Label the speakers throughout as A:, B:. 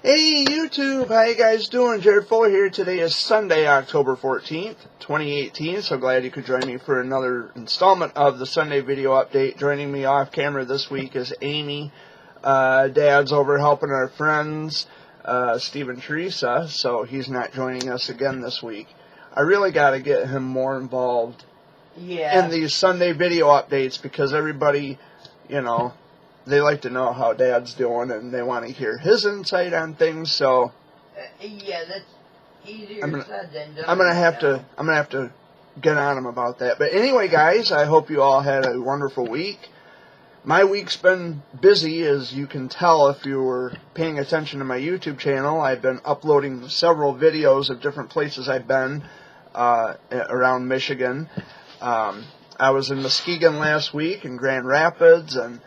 A: Hey YouTube, how you guys doing? Jared Fuller here. Today is Sunday, October 14th, 2018. So glad you could join me for another installment of the Sunday video update. Joining me off camera this week is Amy. Dad's over helping our friends, Steve and Teresa, so he's not joining us again this week. I really got to get him more involved in these Sunday video updates because everybody, you know, they like to know how Dad's doing and they want to hear his insight on things. So
B: yeah, that's easier said than done.
A: I'm gonna have to get on him about that. But anyway, guys, I hope you all had a wonderful week. My week's been busy, as you can tell if you were paying attention to my YouTube channel. I've been uploading several videos of different places I've been around Michigan. I was in Muskegon last week in Grand Rapids, and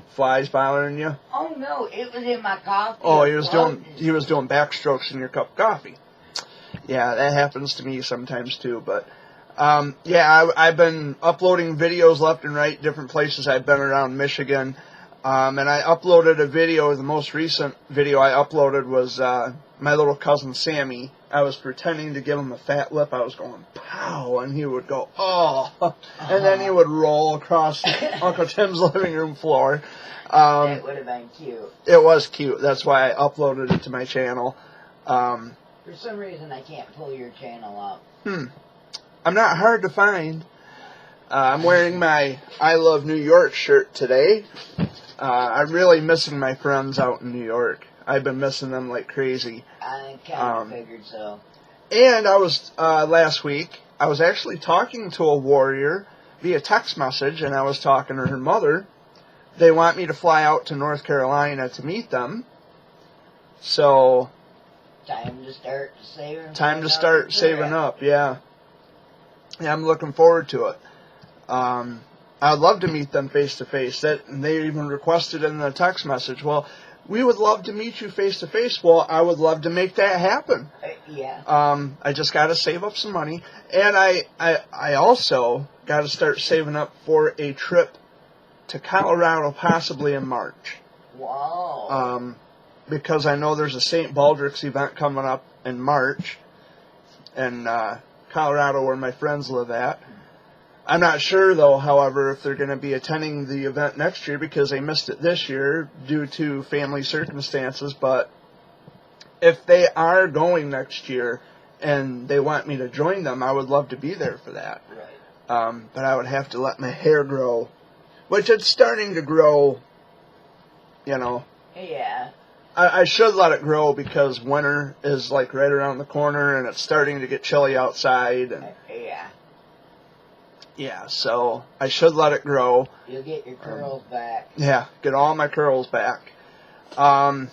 A: flies bothering you?
B: Oh no, it was in my coffee.
A: Oh, he was doing backstrokes in your cup of coffee. Yeah, that happens to me sometimes too. But yeah, I've been uploading videos left and right, different places I've been around Michigan. And I uploaded a video. The most recent video I uploaded was my little cousin Sammy. I was pretending to give him a fat lip. I was going, pow, and he would go, oh, and then he would roll across Uncle Tim's living room floor.
B: That would have been cute.
A: It was cute. That's why I uploaded it to my channel.
B: For some reason, I can't pull your channel up.
A: I'm not hard to find. I'm wearing my I Love New York shirt today. I'm really missing my friends out in New York. I've been missing them like crazy.
B: I kind of figured so.
A: And I was, last week, I was actually talking to a warrior via text message, and I was talking to her mother. They want me to fly out to North Carolina to meet them. So,
B: time to start saving.
A: Time to start saving up, yeah. Yeah, I'm looking forward to it. I'd love to meet them face to face. They even requested in the text message, well, we would love to meet you face to face. Well, I would love to make that happen.
B: Yeah.
A: I just got to save up some money, and I also got to start saving up for a trip to Colorado, possibly in March.
B: Wow.
A: Because I know there's a St. Baldrick's event coming up in March in Colorado, where my friends live at. I'm not sure, though, however, if they're going to be attending the event next year because they missed it this year due to family circumstances. But if they are going next year and they want me to join them, I would love to be there for that.
B: Right.
A: But I would have to let my hair grow, which it's starting to grow, you know.
B: Yeah.
A: I should let it grow because winter is like right around the corner and it's starting to get chilly outside. And
B: yeah.
A: yeah, so I should let it grow.
B: You'll get your curls back.
A: Yeah, get all my curls back. So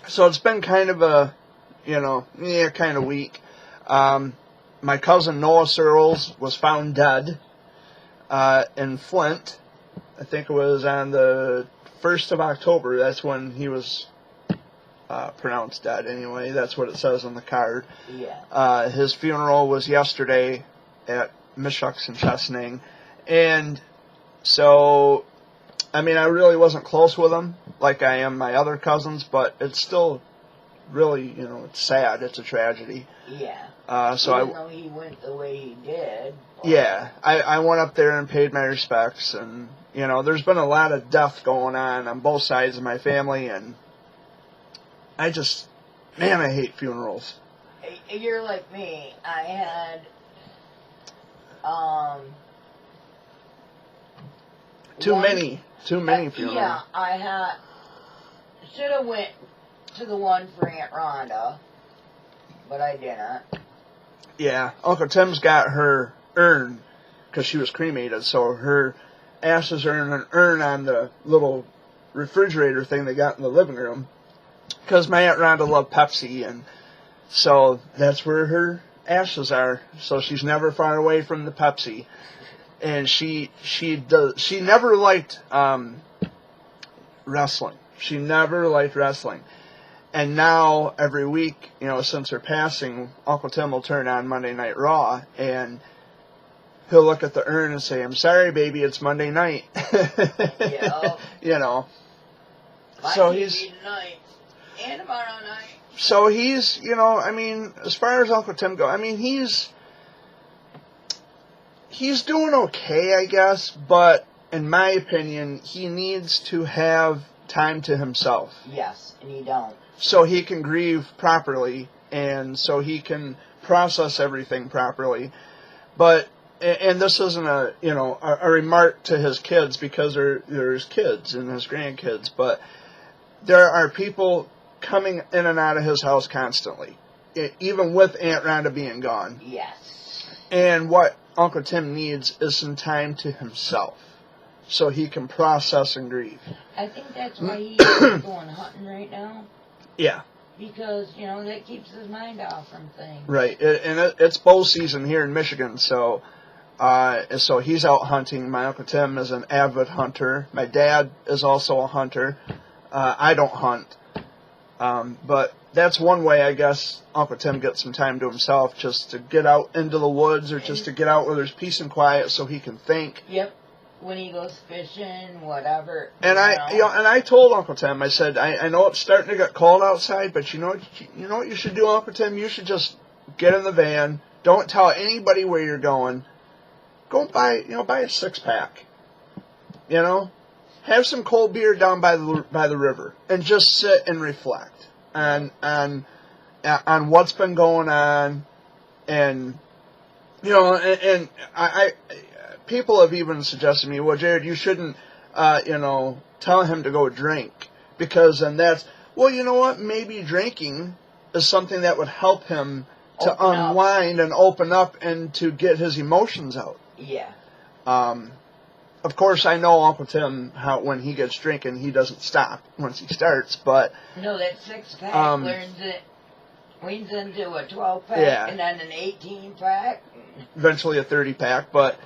A: it's been kind of a, kind of week. My cousin Noah Searles was found dead in Flint. I think it was on the 1st of October. That's when he was pronounced dead anyway. That's what it says on the card.
B: Yeah.
A: His funeral was yesterday at Mishucks and Chesaning. And so, I mean, I really wasn't close with him like I am my other cousins, but it's still really, it's sad. It's a tragedy.
B: Yeah.
A: Even
B: though he went the way he did.
A: Yeah, I went up there and paid my respects, and, there's been a lot of death going on both sides of my family, and I hate funerals.
B: You're like me. I had,
A: too many funerals.
B: Yeah, I should have went to the one for Aunt Rhonda, but I didn't.
A: Yeah, Uncle Tim's got her urn, because she was cremated, so her ashes are in an urn on the little refrigerator thing they got in the living room, because my Aunt Rhonda loved Pepsi, and so that's where her ashes are, so she's never far away from the Pepsi. And she never liked wrestling. She never liked wrestling. And now, every week, since her passing, Uncle Tim will turn on Monday Night Raw, and he'll look at the urn and say, "I'm sorry, baby, it's Monday night."
B: Yeah. My
A: So
B: TV tonight and tomorrow night.
A: So he's, you know, I mean, as far as Uncle Tim goes, I mean, he's doing okay, I guess, but in my opinion, he needs to have time to himself.
B: Yes, and you don't.
A: So he can grieve properly, and so he can process everything properly. But, and this isn't a, you know, a remark to his kids, because there's kids and his grandkids, but there are people coming in and out of his house constantly, even with Aunt Rhonda being gone.
B: Yes.
A: And what Uncle Tim needs is some time to himself, so he can process and grieve.
B: I think that's why he's going hunting right now.
A: Yeah.
B: Because, you know, that keeps his mind off from things.
A: Right. It's bow season here in Michigan, so he's out hunting. My Uncle Tim is an avid hunter. My dad is also a hunter. I don't hunt. But that's one way, I guess, Uncle Tim gets some time to himself, just to get out into the woods, or just to get out where there's peace and quiet so he can think.
B: Yep. When he goes fishing, whatever.
A: And I told Uncle Tim, I said, I know it's starting to get cold outside, but you know what you should do, Uncle Tim? You should just get in the van. Don't tell anybody where you're going. Go buy a 6-pack. You know, have some cold beer down by the river, and just sit and reflect on what's been going on, and you know, and I people have even suggested to me, well, Jared, you shouldn't, tell him to go drink, because then that's, well, you know what? Maybe drinking is something that would help him to unwind and open up and to get his emotions out.
B: Yeah.
A: Of course, I know Uncle Tim, how when he gets drinking, he doesn't stop once he starts, but...
B: No, that 6-pack leans into a 12-pack,
A: yeah,
B: and then an 18-pack.
A: Eventually a 30-pack, but,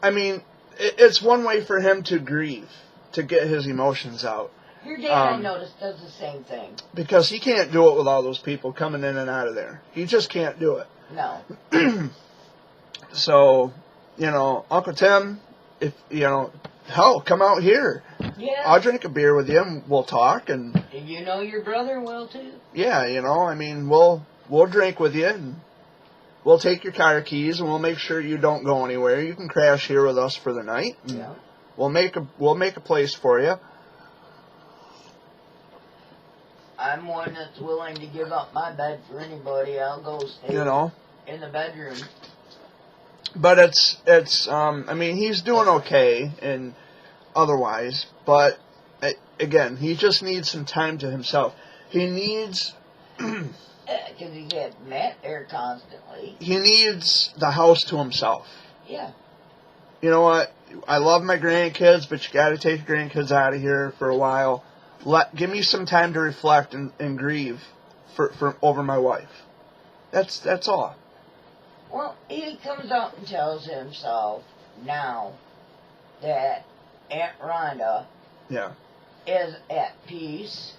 A: I mean, it's one way for him to grieve, to get his emotions out.
B: Your dad, I noticed, does the same thing.
A: Because he can't do it with all those people coming in and out of there. He just can't do it.
B: No.
A: So, you know, Uncle Tim, if, you know, hell, come out here.
B: Yeah.
A: I'll drink a beer with you and we'll talk. And
B: you know your brother will, too.
A: Yeah, you know, I mean, we'll drink with you, and we'll take your car keys, and we'll make sure you don't go anywhere. You can crash here with us for the night.
B: Yeah.
A: We'll make a place for you.
B: I'm one that's willing to give up my bed for anybody. I'll go stay in the bedroom.
A: But it's I mean, he's doing okay and otherwise, but again, he just needs some time to himself. He needs
B: Because he had Matt there constantly.
A: He needs the house to himself.
B: Yeah.
A: You know what? I love my grandkids, but you got to take your grandkids out of here for a while. Give me some time to reflect and grieve for over my wife. That's all.
B: Well, he comes out and tells himself now that Aunt Rhonda is at peace.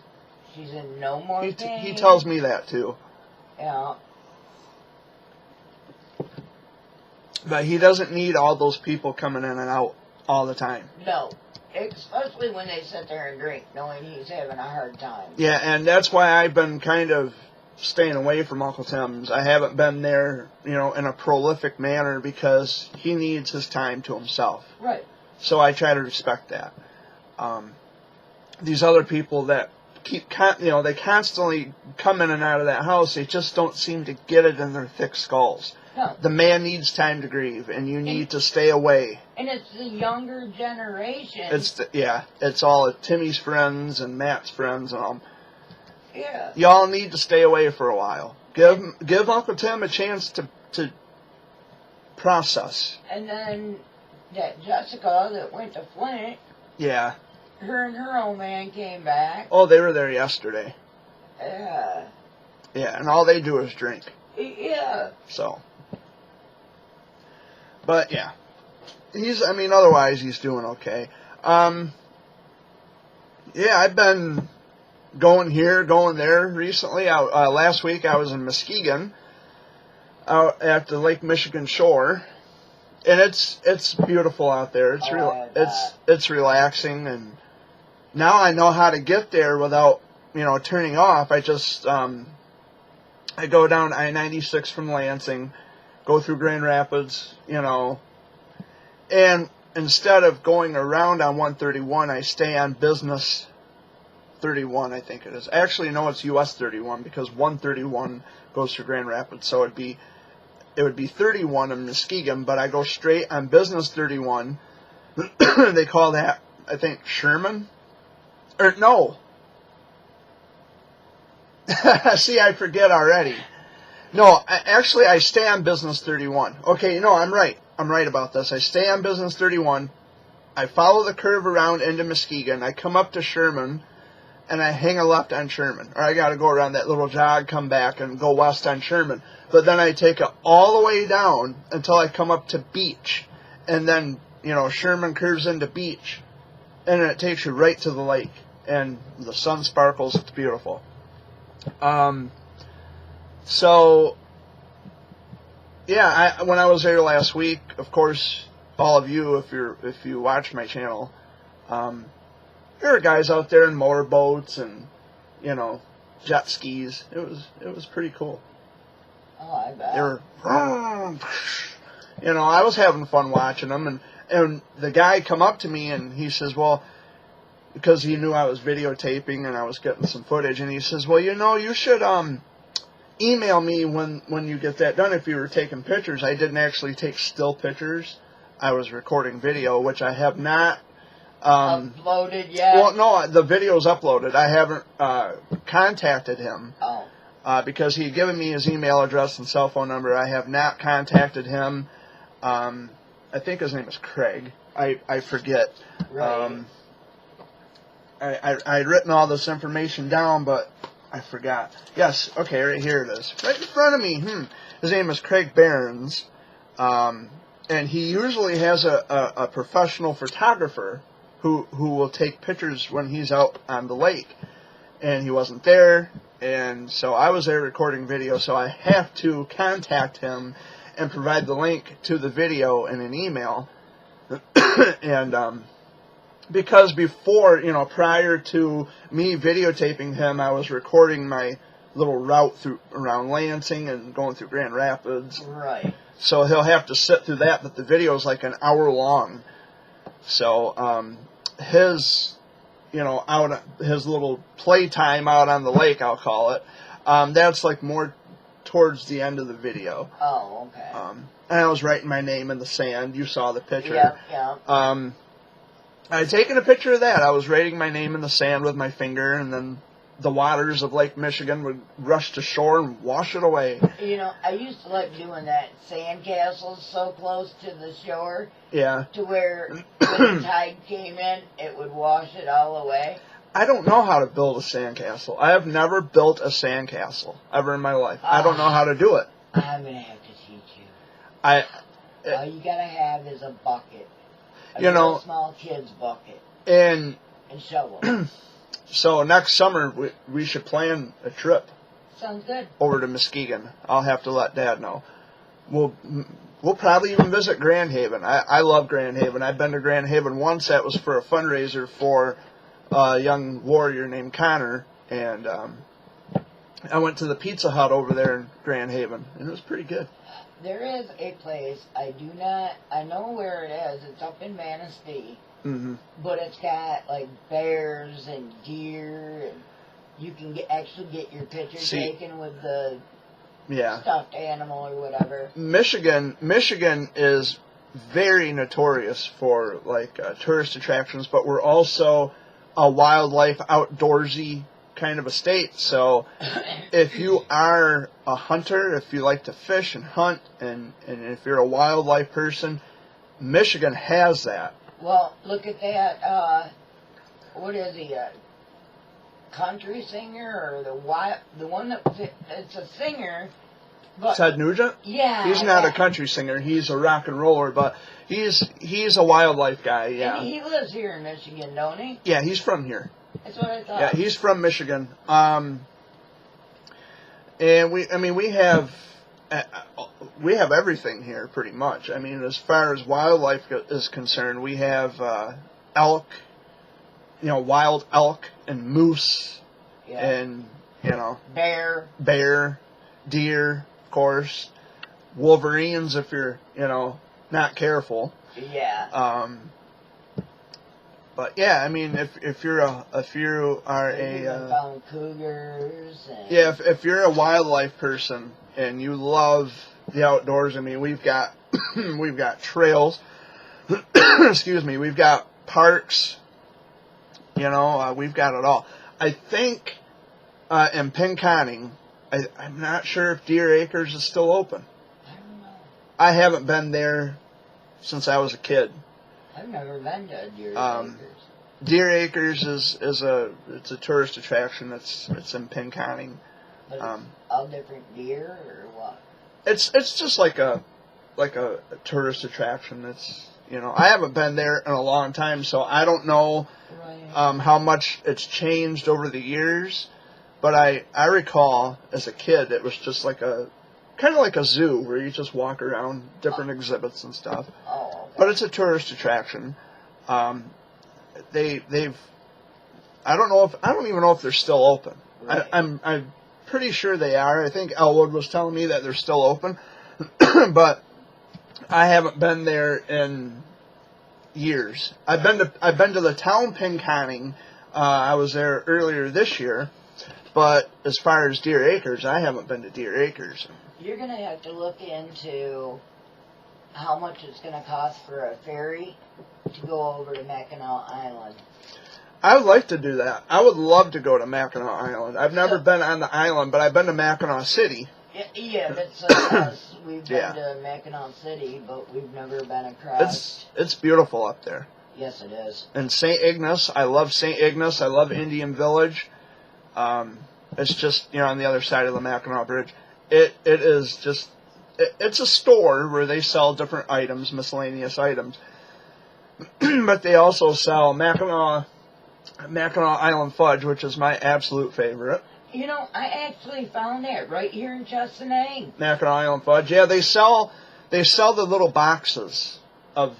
B: She's in no more pain.
A: He tells me that too.
B: Yeah.
A: But he doesn't need all those people coming in and out all the time.
B: No. Especially when they sit there and drink, knowing he's having a hard time.
A: Yeah, and that's why I've been kind of staying away from Uncle Tim's. I haven't been there, in a prolific manner, because he needs his time to himself.
B: Right.
A: So I try to respect that. These other people that they constantly come in and out of that house, they just don't seem to get it in their thick skulls.
B: No.
A: The man needs time to grieve, and you need to stay away.
B: And it's the younger generation.
A: It's all of Timmy's friends and Matt's friends and all.
B: Yeah.
A: Y'all need to stay away for a while. Give Uncle Tim a chance to process.
B: And then that Jessica that went to Flint.
A: Yeah.
B: Her and her old man came back.
A: Oh, they were there yesterday.
B: Yeah.
A: Yeah, and all they do is drink.
B: Yeah.
A: So. But yeah. Otherwise he's doing okay. Yeah, I've been going here, going there recently. Last week I was in Muskegon, out at the Lake Michigan shore, and it's beautiful out there. It's relaxing, and now I know how to get there without, turning off. I just, I go down I-96 from Lansing, go through Grand Rapids, and instead of going around on 131, I stay on Business 31, I think it is. Actually, no, it's US 31 because 131 goes through Grand Rapids, so it would be 31 in Muskegon, but I go straight on Business 31. They call that, I think, Sherman? Or, no. See, I forget already. No, actually, I stay on Business 31. Okay, no, I'm right. I'm right about this. I stay on Business 31. I follow the curve around into Muskegon. I come up to Sherman, and I hang a left on Sherman. Or I got to go around that little jog, come back, and go west on Sherman. But then I take it all the way down until I come up to Beach. And then, Sherman curves into Beach. And it takes you right to the lake. And the sun sparkles. It's beautiful. So, yeah, when I was there last week, of course, all of you, if you watch my channel, there are guys out there in motorboats and, jet skis. It was pretty cool.
B: Oh, I bet.
A: They were, I was having fun watching them, and the guy come up to me and he says, well, because he knew I was videotaping and I was getting some footage, and he says, well, you should email me when you get that done if you were taking pictures. I didn't actually take still pictures. I was recording video, which I have not
B: uploaded yet.
A: Well, no, the video's uploaded. I haven't contacted him.
B: Oh.
A: Because he had given me his email address and cell phone number. I have not contacted him. I think his name is Craig. I forget.
B: Right.
A: I'd written all this information down, but I forgot. Yes, okay, right here it is. Right in front of me. His name is Craig Behrens. And he usually has a professional photographer who will take pictures when he's out on the lake. And he wasn't there, and so I was there recording video, so I have to contact him and provide the link to the video in an email. And because before, prior to me videotaping him, I was recording my little route around Lansing and going through Grand Rapids.
B: Right.
A: So he'll have to sit through that, but the video is like an hour long. So his little playtime out on the lake, I'll call it, that's like more towards the end of the video.
B: Oh, okay.
A: And I was writing my name in the sand. You saw the picture.
B: Yeah.
A: I had taken a picture of that. I was writing my name in the sand with my finger, and then the waters of Lake Michigan would rush to shore and wash it away.
B: I used to like doing that sand castles so close to the shore.
A: Yeah.
B: To where when the tide came in, it would wash it all away.
A: I don't know how to build a sandcastle. I have never built a sandcastle ever in my life. I don't know how to do it.
B: I'm going to have to teach you. All you got to have is a bucket. A small kid's bucket.
A: And
B: shovel.
A: So next summer, we should plan a trip.
B: Sounds good.
A: Over to Muskegon. I'll have to let Dad know. We'll probably even visit Grand Haven. I love Grand Haven. I've been to Grand Haven once. That was for a fundraiser for a young warrior named Connor. And I went to the Pizza Hut over there in Grand Haven, and it was pretty good.
B: There is a place, I know where it is. It's up in Manistee.
A: Mm-hmm.
B: But it's got like bears and deer, and you can actually get your picture taken with the stuffed animal or whatever.
A: Michigan is very notorious for tourist attractions, but we're also a wildlife, outdoorsy kind of a state. So if you are a hunter, if you like to fish and hunt, and if you're a wildlife person, Michigan has that.
B: Well, look at that, what is he, a country singer, or the one that, it's a singer, but...
A: Ted Nugent?
B: Yeah.
A: He's not a country singer, he's a rock and roller, but he's a wildlife guy, yeah.
B: And he lives here in Michigan, don't he?
A: Yeah, he's from here.
B: That's what I thought.
A: Yeah, he's from Michigan. And we have everything here pretty much. I mean, as far as wildlife is concerned, we have elk, wild elk and moose,
B: yeah.
A: and
B: bear,
A: deer, of course, wolverines if you're not careful.
B: Yeah.
A: But yeah, I mean, if you are
B: found cougars. And
A: if you're a wildlife person and you love the outdoors, I mean, we've got trails. Excuse me, we've got parks. We've got it all. I think in Pinconning, I'm not sure if Deer Acres is still open.
B: I don't know.
A: I haven't been there since I was a kid.
B: I've never been to Deer Acres.
A: Deer Acres is a tourist attraction. It's in Pinconning.
B: But it's all different deer or what?
A: It's just like a tourist attraction. It's I haven't been there in a long time, so I don't know how much it's changed over the years. But I recall as a kid it was just kind of like a zoo where you just walk around different exhibits and stuff.
B: Oh, okay.
A: But it's a tourist attraction. They've I don't even know if they're still open.
B: Right.
A: I'm pretty sure they are. I think Elwood was telling me that they're still open, but I haven't been there in years. I've been to the town Pinconning. I was there earlier this year, but as far as Deer Acres, I haven't been to Deer Acres.
B: You're gonna have to look into how much it's gonna cost for a ferry to go over to Mackinac Island.
A: I would like to do that. I would love to go to Mackinac Island. I've never been on the island, but I've been to Mackinac City.
B: Yeah, that's us. We've been to Mackinac City, but we've never been across.
A: It's beautiful up there.
B: Yes, it is.
A: And St. Ignace, I love St. Ignace. I love Indian Village. It's just on the other side of the Mackinac Bridge. It is just it's a store where they sell different items, miscellaneous items, but they also sell Mackinac Island Fudge, which is my absolute favorite.
B: I actually found that right here in Chesaning.
A: Mackinac Island Fudge. Yeah, they sell the little boxes of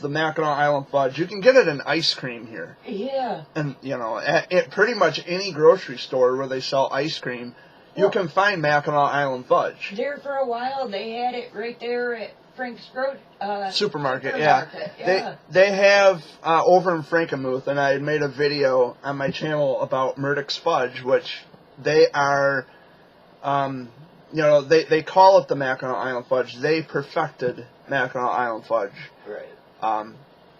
A: the Mackinac Island Fudge. You can get it in ice cream here.
B: Yeah.
A: And at pretty much any grocery store where they sell ice cream, you can find Mackinac Island Fudge.
B: There for a while, they had it right there at Frank's
A: Supermarket. Yeah. They have over in Frankenmuth, and I made a video on my channel about Murdoch's Fudge, which they are, they call it the Mackinac Island Fudge. They perfected Mackinac Island Fudge.
B: Right.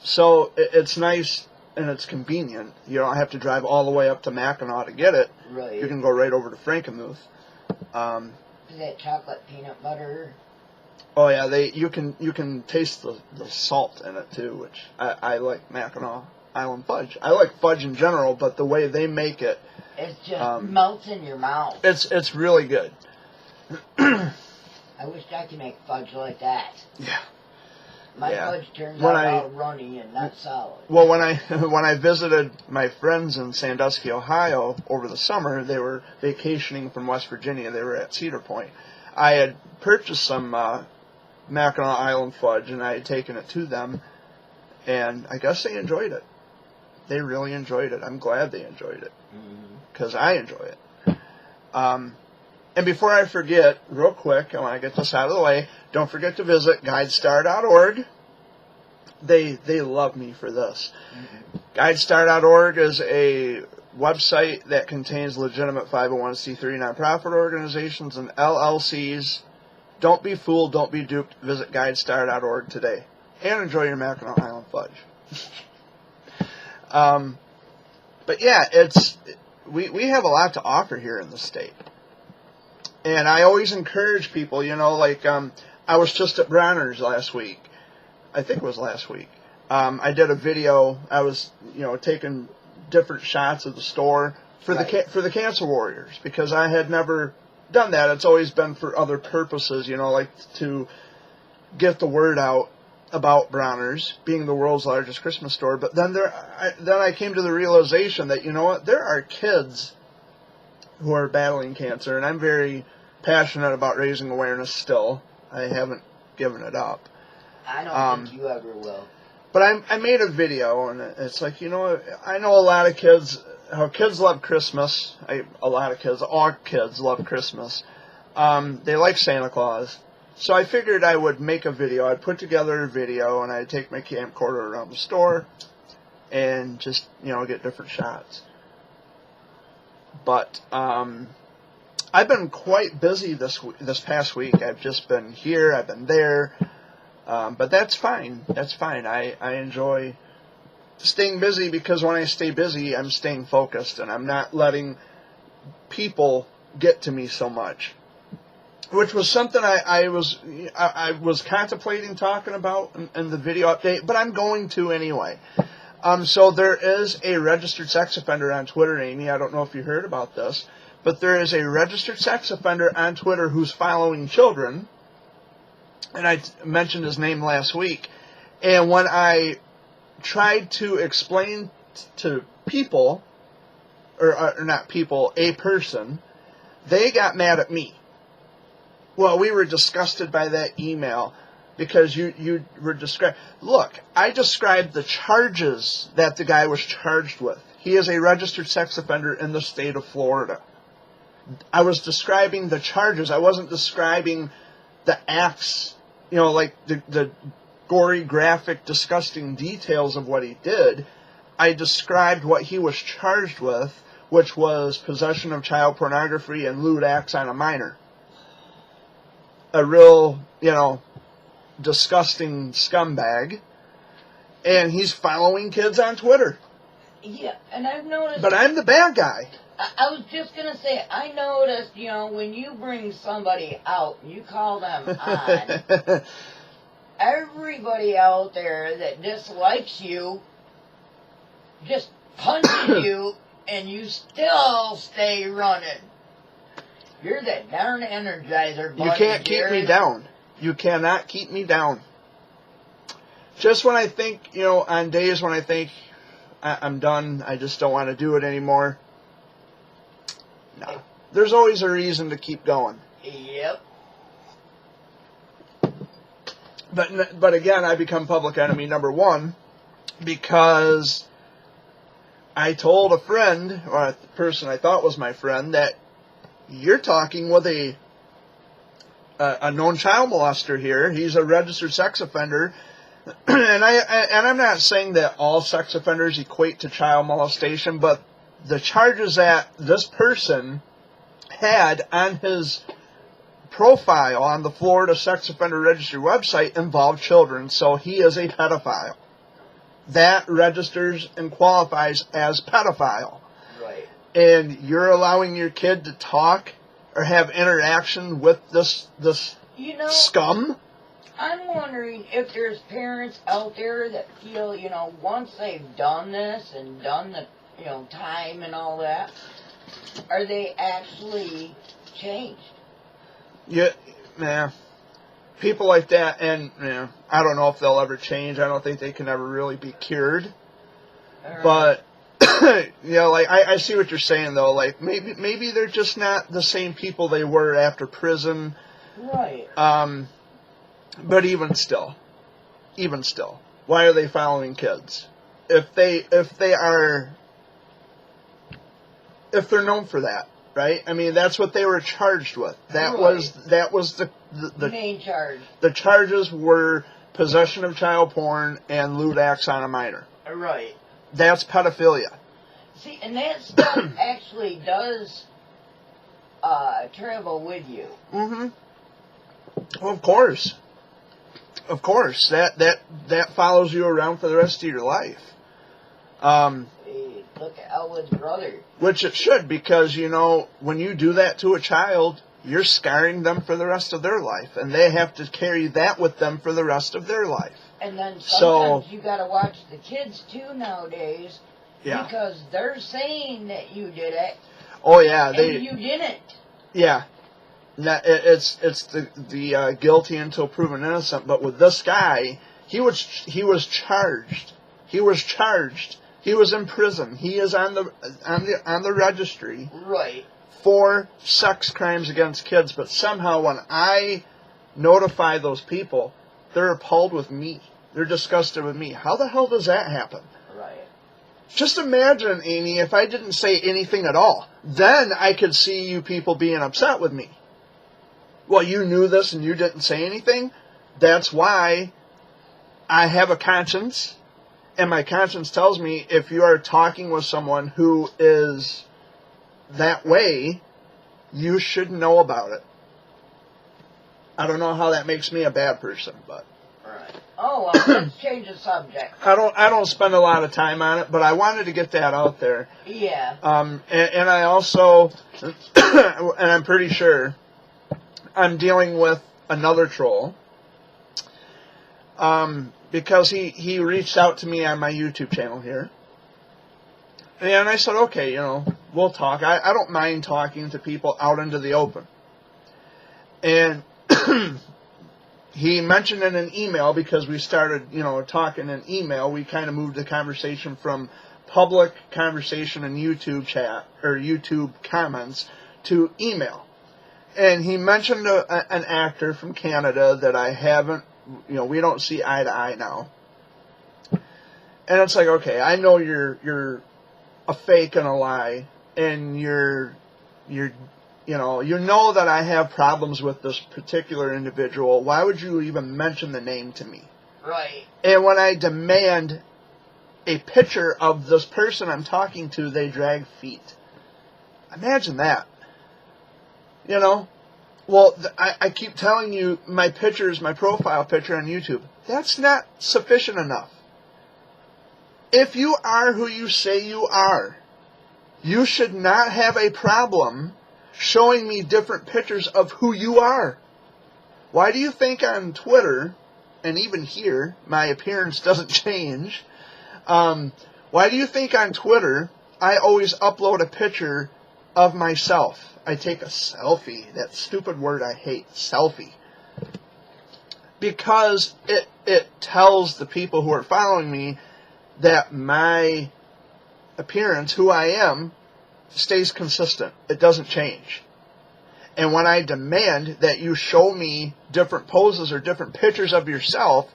A: So it's nice and it's convenient. You don't have to drive all the way up to Mackinac to get it.
B: Right.
A: You can go right over to Frankenmuth.
B: Is that chocolate peanut butter?
A: Oh yeah, you can taste the salt in it too, which I like Mackinac Island Fudge. I like fudge in general, but the way they make it,
B: it just melts in your mouth.
A: It's really good.
B: I wish I could make fudge like that.
A: Yeah.
B: My fudge turns out all runny and not solid.
A: Well, when I visited my friends in Sandusky, Ohio over the summer, they were vacationing from West Virginia. They were at Cedar Point. I had purchased some Mackinac Island Fudge, and I had taken it to them, and I guess they enjoyed it. They really enjoyed it. I'm glad they enjoyed it, because I enjoy it. And before I forget, real quick, I want to get this out of the way, don't forget to visit GuideStar.org. They love me for this. GuideStar.org is a website that contains legitimate 501c3 nonprofit organizations and LLCs. Don't be fooled, don't be duped. Visit GuideStar.org today. And enjoy your Mackinac Island Fudge. But yeah, we have a lot to offer here in the state. And I always encourage people, I was just at Bronner's last week. I think it was last week. I did a video. I was, taking different shots of the store for the Cancer Warriors, because I had never done that. It's always been for other purposes, like to get the word out about Bronner's being the world's largest Christmas store. But then I came to the realization that, there are kids who are battling cancer, and I'm very passionate about raising awareness still. I haven't given it up.
B: I don't think you ever will.
A: But I made a video, and it's like, I know a lot of kids, how kids love Christmas. All kids love Christmas. They like Santa Claus. So I figured I would make a video. I'd put together a video, and I'd take my camcorder around the store and just, get different shots. But I've been quite busy this past week. I've just been here, I've been there. But that's fine. That's fine. I enjoy staying busy, because when I stay busy, I'm staying focused, and I'm not letting people get to me so much. Which was something I was contemplating talking about in the video update, but I'm going to anyway. So there is a registered sex offender on Twitter, Amy. I don't know if you heard about this, but there is a registered sex offender on Twitter who's following children. And I mentioned his name last week. And when I tried to explain to people, or not people, a person, they got mad at me. Well, we were disgusted by that email because you were describing. Look, I described the charges that the guy was charged with. He is a registered sex offender in the state of Florida. I was describing the charges. I wasn't describing the acts, like the gory, graphic, disgusting details of what he did. I described what he was charged with, which was possession of child pornography and lewd acts on a minor. A real, disgusting scumbag. And he's following kids on Twitter.
B: Yeah, and I've noticed...
A: But I'm the bad guy.
B: I was just going to say, I noticed, when you bring somebody out, you call them on, everybody out there that dislikes you just punches you, and you still stay running. You're that darn energizer bunny.
A: You can't keep me down. You cannot keep me down. Just when I think, on days when I think I'm done, I just don't want to do it anymore. No. There's always a reason to keep going.
B: Yep.
A: But again, I become public enemy number one because I told a friend, or a person I thought was my friend, that you're talking with a known child molester here. He's a registered sex offender. And I'm not saying that all sex offenders equate to child molestation, but the charges that this person had on his profile on the Florida Sex Offender Registry website involved children, so he is a pedophile. That registers and qualifies as pedophile.
B: Right.
A: And you're allowing your kid to talk or have interaction with this scum?
B: I'm wondering if there's parents out there that feel, once they've done this and done the, time and all that, are they actually changed?
A: Yeah, people like that, and I don't know if they'll ever change. I don't think they can ever really be cured. But I see what you're saying though. Like maybe they're just not the same people they were after prison.
B: Right.
A: But even still, why are they following kids? If they're known for that, right? I mean, that's what they were charged with. That was the
B: main charge.
A: The charges were possession of child porn and lewd acts on a minor.
B: Right.
A: That's pedophilia.
B: See, and that stuff actually does travel with you. Mm-hmm.
A: Well, of course. Of course. That follows you around for the rest of your life.
B: Hey, look at Elwood's brother.
A: Which it should, because, when you do that to a child, you're scarring them for the rest of their life. And they have to carry that with them for the rest of their life.
B: And then sometimes you got to watch the kids, too, nowadays.
A: Yeah.
B: Because they're saying that you did it.
A: Oh, yeah.
B: And you didn't.
A: Yeah. It's the guilty until proven innocent. But with this guy, he was charged. He was in prison. He is on the registry.
B: Right.
A: For sex crimes against kids. But somehow when I notify those people, they're appalled with me. They're disgusted with me. How the hell does that happen?
B: Right.
A: Just imagine, Amy, if I didn't say anything at all. Then I could see you people being upset with me. Well, you knew this and you didn't say anything? That's why I have a conscience. And my conscience tells me if you are talking with someone who is that way, you should know about it. I don't know how that makes me a bad person, but...
B: Right. Oh, well, let's change the subject.
A: I don't spend a lot of time on it, but I wanted to get that out there.
B: Yeah.
A: And I also, and I'm pretty sure, I'm dealing with another troll. Because he reached out to me on my YouTube channel here. And I said, okay, we'll talk. I don't mind talking to people out into the open. And he mentioned in an email, because we started, talking in email, we kind of moved the conversation from public conversation and YouTube chat, or YouTube comments, to email. And he mentioned an actor from Canada that I haven't, we don't see eye to eye now. And it's like, okay, I know you're a fake and a lie, and you know that I have problems with this particular individual. Why would you even mention the name to me?
B: Right. And
A: when I demand a picture of this person I'm talking to, they drag feet. Imagine that. Well, I keep telling you my picture is my profile picture on YouTube. That's not sufficient enough. If you are who you say you are, you should not have a problem showing me different pictures of who you are. Why do you think on Twitter, and even here, my appearance doesn't change, why do you think on Twitter I always upload a picture of myself? I take a selfie. That stupid word I hate, selfie. Because it tells the people who are following me that my appearance, who I am, stays consistent. It doesn't change. And when I demand that you show me different poses or different pictures of yourself,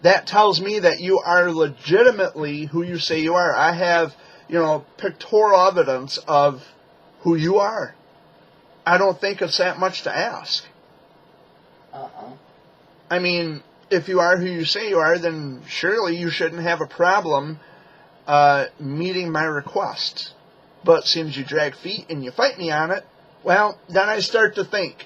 A: that tells me that you are legitimately who you say you are. I have, pictorial evidence of who you are. I don't think it's that much to ask. I mean, if you are who you say you are, then surely you shouldn't have a problem meeting my request. But since you drag feet and you fight me on it, well, then I start to think.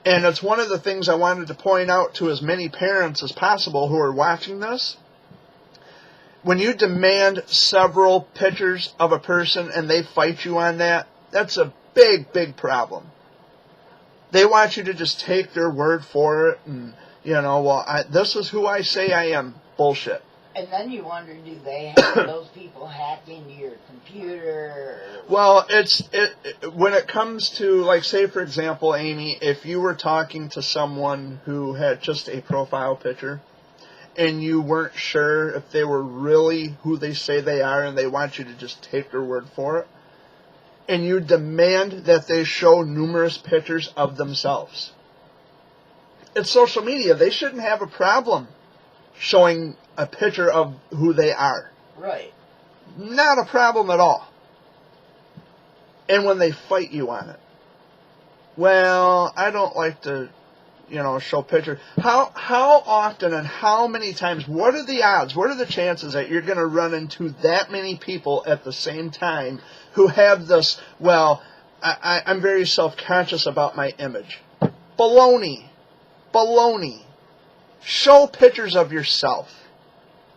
A: And it's one of the things I wanted to point out to as many parents as possible who are watching this. When you demand several pictures of a person and they fight you on that, that's a big, big problem. They want you to just take their word for it and, this is who I say I am. Bullshit.
B: And then you wonder, do they have those people hack into your computer?
A: Well, when it comes to, like, say, for example, Amy, if you were talking to someone who had just a profile picture and you weren't sure if they were really who they say they are and they want you to just take their word for it, and you demand that they show numerous pictures of themselves. It's social media. They shouldn't have a problem showing a picture of who they are.
B: Right.
A: Not a problem at all. And when they fight you on it, well, I don't like to, show pictures. How often and how many times, what are the odds, what are the chances that you're going to run into that many people at the same time who have this, well, I'm very self-conscious about my image. Baloney. Baloney. Show pictures of yourself.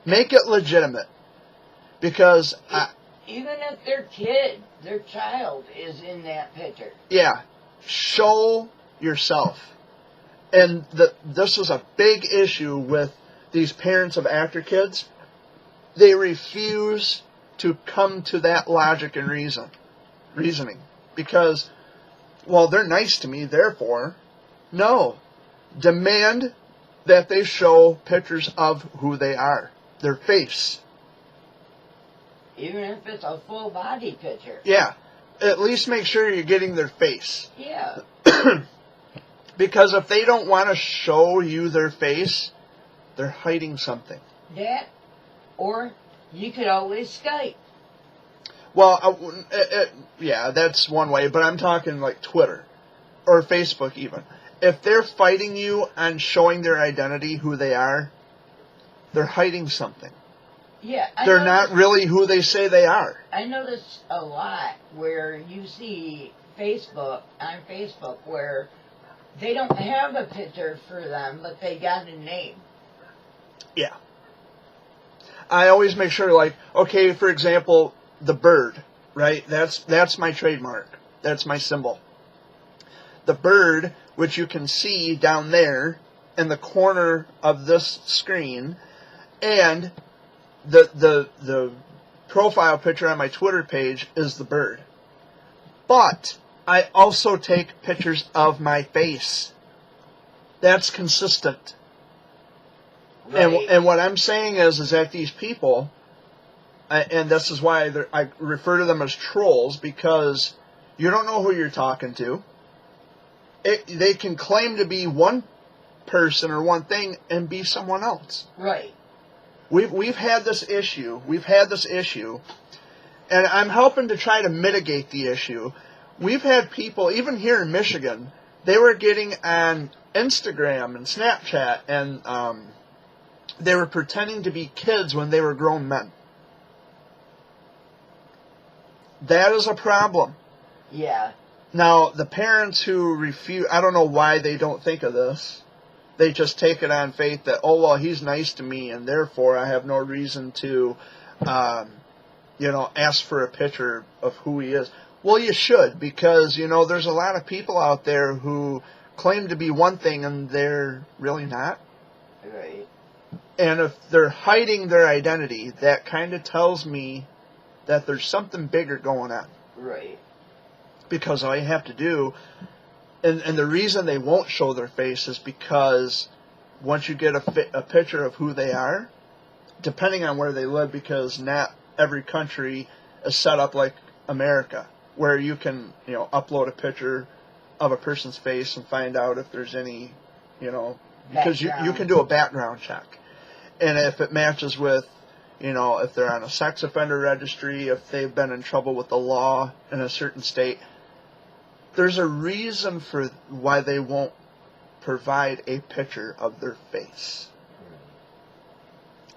A: Make it legitimate. Because...
B: even if their child is in that picture.
A: Yeah. Show yourself. And this is a big issue with these parents of actor kids. They refuse to come to that logic and reasoning. Because, well, they're nice to me, therefore. No. Demand that they show pictures of who they are. Their face.
B: Even if it's a full body picture.
A: Yeah. At least make sure you're getting their face.
B: Yeah.
A: Because if they don't want to show you their face, They're hiding something.
B: That, or you could always Skype.
A: Well, yeah, that's one way, but I'm talking like Twitter or Facebook even. If they're fighting you on showing their identity, who they are, they're hiding something.
B: Yeah,
A: they're not really who they say they are.
B: I notice a lot where you see on Facebook where they don't have a picture for them, but they got a name.
A: Yeah. I always make sure, like, okay, for example, the bird, right? That's my trademark. That's my symbol. The bird, which you can see down there in the corner of this screen, and the profile picture on my Twitter page is the bird. But I also take pictures of my face. That's consistent. Right. And what I'm saying is that these people, and this is why I refer to them as trolls, because you don't know who you're talking to. They can claim to be one person or one thing and be someone else.
B: Right.
A: We've had this issue. And I'm helping to try to mitigate the issue. We've had people, even here in Michigan, they were getting on Instagram and Snapchat, and they were pretending to be kids when they were grown men. That is a problem.
B: Yeah.
A: Now, the parents who refuse, I don't know why they don't think of this. They just take it on faith that, oh, well, he's nice to me, and therefore I have no reason to, ask for a picture of who he is. Well, you should, because, there's a lot of people out there who claim to be one thing and they're really not.
B: Right.
A: And if they're hiding their identity, that kind of tells me that there's something bigger going on.
B: Right.
A: Because all you have to do, and the reason they won't show their face is because once you get a picture of who they are, depending on where they live, because not every country is set up like America, where you can, upload a picture of a person's face and find out if there's any, because you can do a background check. And if it matches with, if they're on a sex offender registry, if they've been in trouble with the law in a certain state, there's a reason for why they won't provide a picture of their face.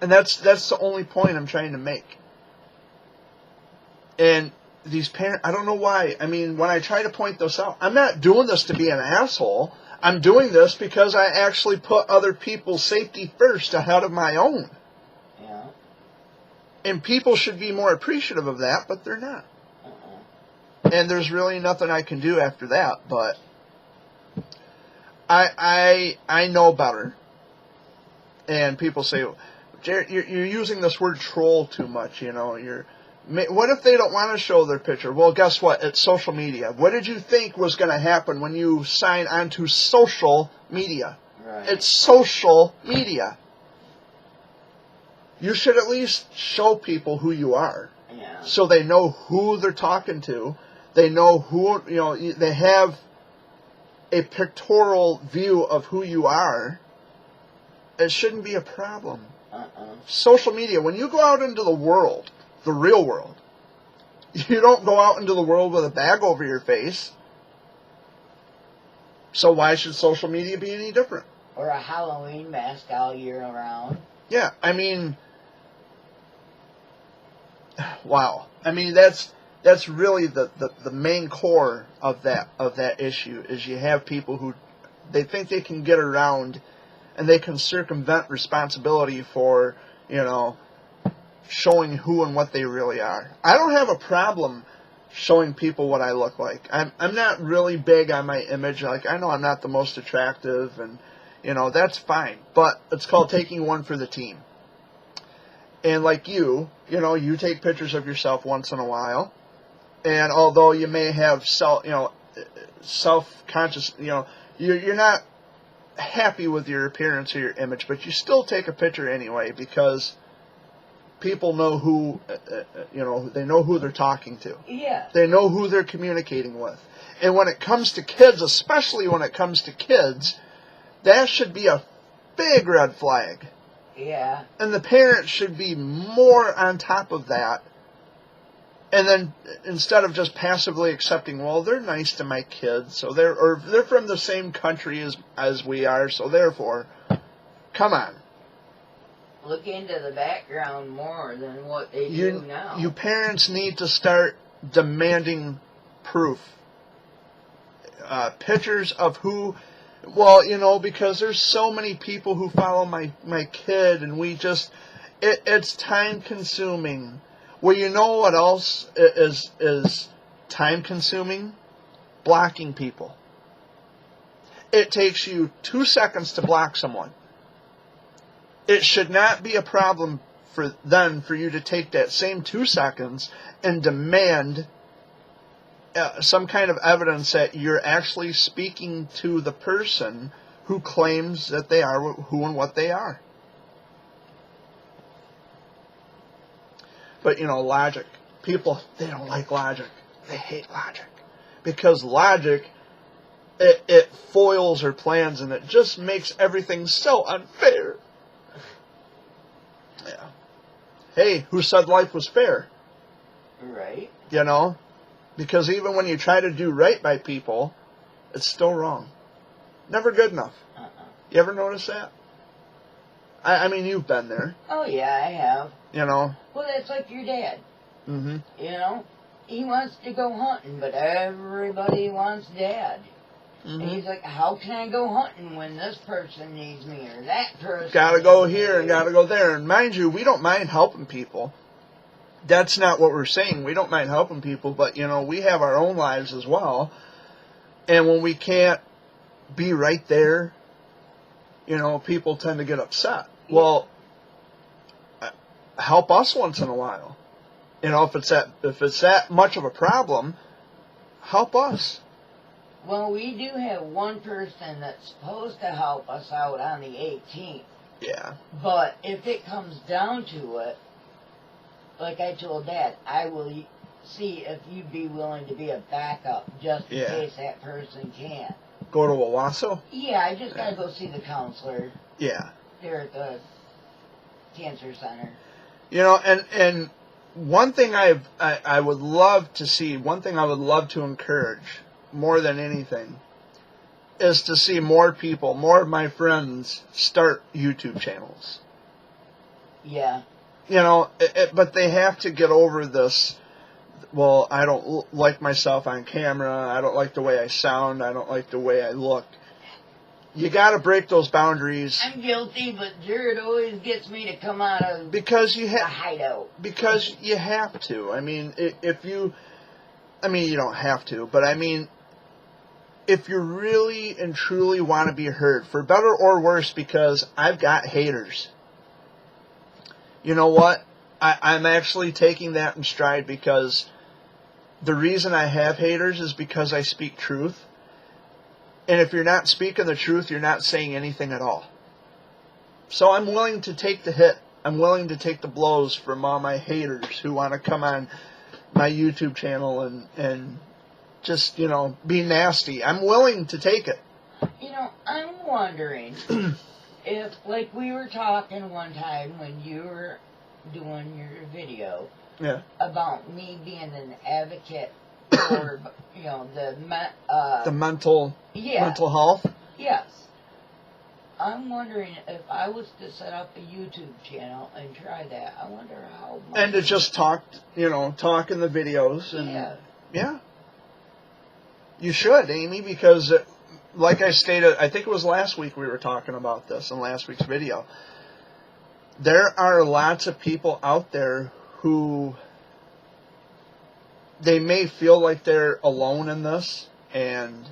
A: And that's the only point I'm trying to make. And these parents, I don't know why. I mean, when I try to point this out, I'm not doing this to be an asshole. I'm doing this because I actually put other people's safety first ahead of my own.
B: Yeah.
A: And people should be more appreciative of that, but they're not. And there's really nothing I can do after that, but I know better. And people say, Jared, you're using this word troll too much, what if they don't want to show their picture? Well, guess what? It's social media. What did you think was going to happen when you sign onto social media?
B: Right.
A: It's social media. You should at least show people who you are.
B: Yeah.
A: So they know who they're talking to. They know who, they have a pictorial view of who you are. It shouldn't be a problem. Social media, when you go out into the world, the real world, you don't go out into the world with a bag over your face. So why should social media be any different?
B: Or a Halloween mask all year round.
A: Yeah, I mean, wow. I mean, that's really the main core of that issue, is you have people who they think they can get around and they can circumvent responsibility for, showing who and what they really are. I don't have a problem showing people what I look like. I'm not really big on my image. Like, I know I'm not the most attractive, and that's fine. But it's called taking one for the team. And like you take pictures of yourself once in a while. And although you may have self-conscious, you're not happy with your appearance or your image, but you still take a picture anyway, because people know who, they know who they're talking to.
B: Yeah.
A: They know who they're communicating with. And when it comes to kids, especially when it comes to kids, that should be a big red flag.
B: Yeah.
A: And the parents should be more on top of that. And then instead of just passively accepting, well, they're nice to my kids, so they're from the same country as we are, so therefore, come on.
B: Look into the background more than what they do now.
A: You parents need to start demanding proof. Pictures of who, well, you know, because there's so many people who follow my kid, and we just, it's time consuming. Well, you know what else is time consuming? Blocking people. It takes you 2 seconds to block someone. It should not be a problem for you to take that same 2 seconds and demand some kind of evidence that you're actually speaking to the person who claims that they are who and what they are. But, you know, logic. People, they don't like logic. They hate logic. Because logic, it foils their plans, and it just makes everything so unfair. Yeah. Hey, who said life was fair?
B: Right.
A: You know? Because even when you try to do right by people, it's still wrong. Never good enough. You ever notice that? I mean, you've been there.
B: Oh, yeah, I have.
A: You know?
B: Well, that's like your dad.
A: Mm-hmm.
B: You know? He wants to go hunting, but everybody wants Dad. Mm-hmm. And he's like, how can I go hunting when this person needs me or that person
A: gotta go here and gotta go there. And mind you, we don't mind helping people. That's not what we're saying. We don't mind helping people, but, you know, we have our own lives as well. And when we can't be right there, you know, people tend to get upset. Yeah. Well, help us once in a while. You know, if it's that much of a problem, help us.
B: Well, we do have one person that's supposed to help us out on the 18th.
A: Yeah.
B: But if it comes down to it, like I told Dad, I will see if you'd be willing to be a backup just in case that person can't.
A: Go to Owasso?
B: Yeah, I just got to go see the counselor.
A: Yeah.
B: There at the cancer center.
A: You know, and one thing I would love to see, one thing I would love to encourage more than anything is to see more people, more of my friends start YouTube channels.
B: Yeah.
A: You know, but they have to get over this, well, I don't like myself on camera, I don't like the way I sound, I don't like the way I look. You got to break those boundaries.
B: I'm guilty, but Jared always gets me to come out of the hideout.
A: Because you have to. I mean, you don't have to, but I mean, if you really and truly want to be heard, for better or worse, because I've got haters. You know what? I'm actually taking that in stride, because the reason I have haters is because I speak truth. And if you're not speaking the truth, you're not saying anything at all. So I'm willing to take the hit. I'm willing to take the blows from all my haters who want to come on my YouTube channel and just, you know, be nasty. I'm willing to take it.
B: You know, I'm wondering if, like we were talking one time when you were doing your video about me being an advocate for, you know, the mental
A: health.
B: Yes. I'm wondering if I was to set up a YouTube channel and try that. I wonder how much.
A: And to just talk in the videos. And yeah. You should, Amy, because like I stated, I think it was last week we were talking about this in last week's video. There are lots of people out there who they may feel like they're alone in this, and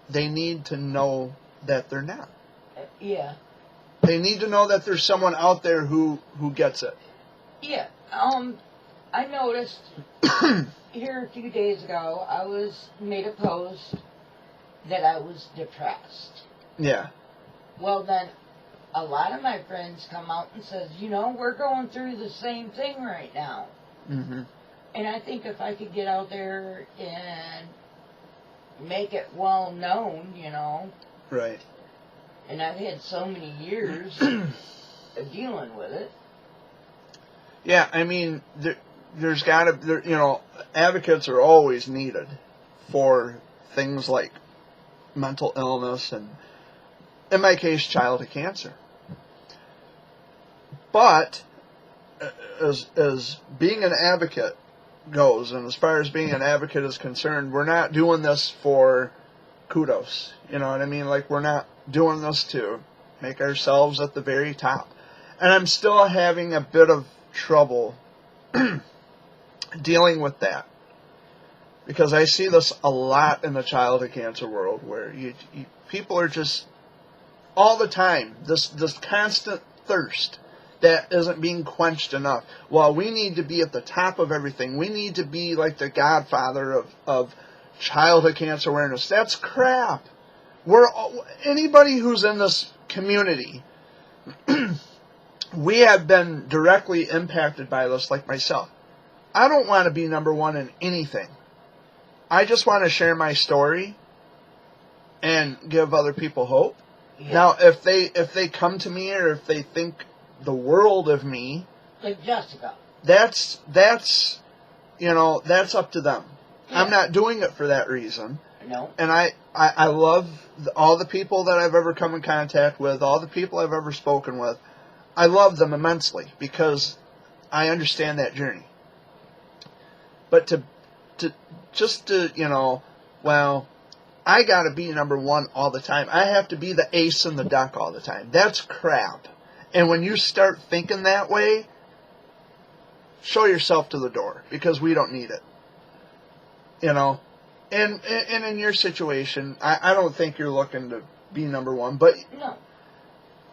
A: they need to know that they're not.
B: Yeah.
A: They need to know that there's someone out there who gets it.
B: Yeah. I noticed here a few days ago, I made a post that I was depressed.
A: Yeah.
B: Well, then a lot of my friends come out and says, you know, we're going through the same thing right now.
A: Mm-hmm.
B: And I think if I could get out there and make it well known, you know.
A: Right.
B: And I've had so many years dealing with it.
A: Yeah, I mean, there's got to, you know, advocates are always needed for things like mental illness and, in my case, childhood cancer. But as being an advocate goes, and as far as being an advocate is concerned, we're not doing this for kudos. You know what I mean? Like, we're not doing this to make ourselves at the very top. And I'm still having a bit of trouble dealing with that, because I see this a lot in the childhood cancer world, where people are just all the time this constant thirst that isn't being quenched enough. Well, we need to be at the top of everything. We need to be like the godfather of childhood cancer awareness. That's crap. Anybody who's in this community, we have been directly impacted by this, like myself. I don't want to be number one in anything. I just want to share my story and give other people hope. Yeah. Now, if they come to me, or if they think the world of me,
B: like Jessica,
A: that's you know, that's up to them. Yeah. I'm not doing it for that reason.
B: No.
A: And I love all the people that I've ever come in contact with, all the people I've ever spoken with. I love them immensely because I understand that journey. But to you know, well, I got to be number one all the time. I have to be the ace in the deck all the time. That's crap. And when you start thinking that way, show yourself to the door, because we don't need it. You know? And in your situation, I don't think you're looking to be number one, but
B: no.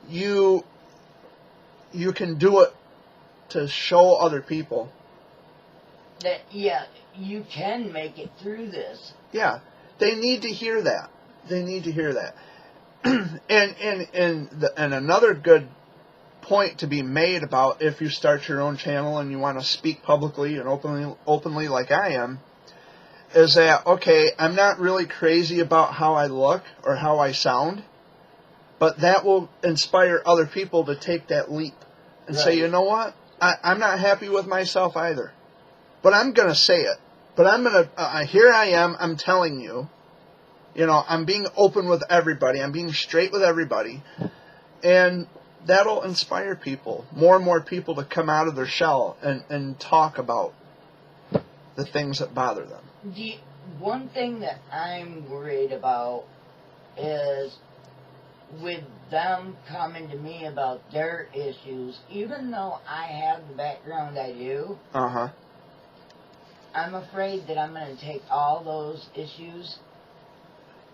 A: You can do it to show other people
B: that, yeah, you can make it through this.
A: Yeah. They need to hear that. They need to hear that. and another good point to be made about if you start your own channel and you want to speak publicly and openly like I am, is that, okay, I'm not really crazy about how I look or how I sound, but that will inspire other people to take that leap and say, you know what, I'm not happy with myself either, but I'm going to say it. But I'm going to, here I am, I'm telling you, you know, I'm being open with everybody, I'm being straight with everybody, and that'll inspire people, more and more people, to come out of their shell and talk about the things that bother them.
B: One thing that I'm worried about is with them coming to me about their issues, even though I have the background I do, I'm afraid that I'm going to take all those issues